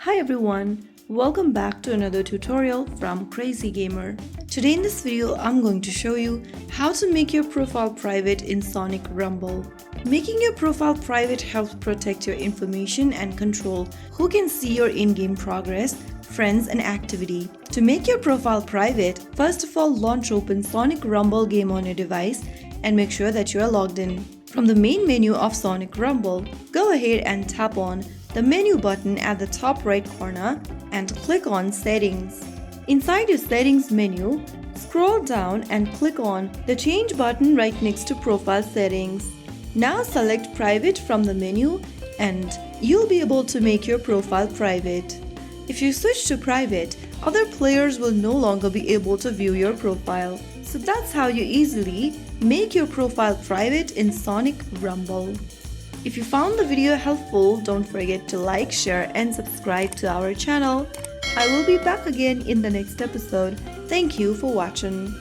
Hi everyone, welcome back to another tutorial from Crazy Gamer. Today in this video I'm going to show you how to make your profile private in Sonic Rumble. Making your profile private helps protect your information and control who can see your in-game progress, friends and activity. To make your profile private, first of all launch open Sonic Rumble game on your device and make sure that you are logged in. From the main menu of Sonic Rumble, go ahead and tap on the menu button at the top right corner and click on Settings. Inside your Settings menu, scroll down and click on the Change button right next to Profile Settings. Now select Private from the menu and you'll be able to make your profile private. If you switch to Private, other players will no longer be able to view your profile. So that's how you easily make your profile private in Sonic Rumble. If you found the video helpful, don't forget to like, share and subscribe to our channel. I will be back again in the next episode. Thank you for watching.